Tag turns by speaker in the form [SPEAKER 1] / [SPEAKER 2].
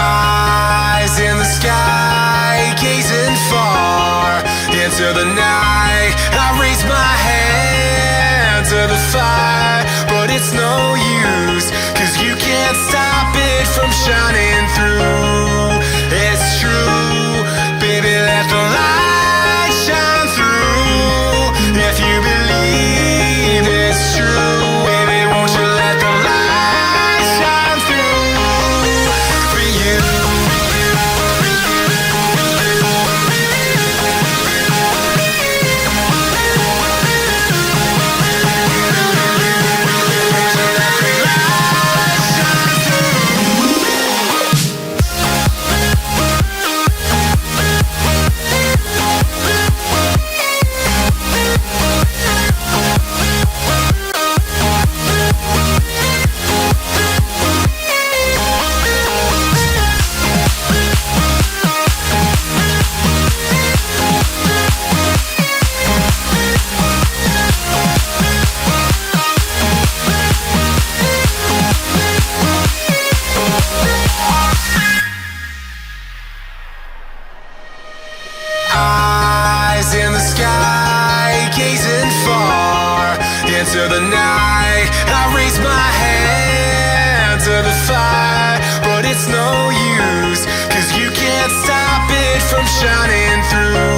[SPEAKER 1] Eyes in the sky, gazing far into the night. I raise my hand to the fire, but it's no use, 'cause you can't stop it from shining through. It's true, baby, let the light shine through. If you believe it's true, baby, won't you let the light shine through for you. Eyes in the sky, gazing far into the night. I raise my hand to the fire, but it's no use, 'cause you can't stop it from shining through.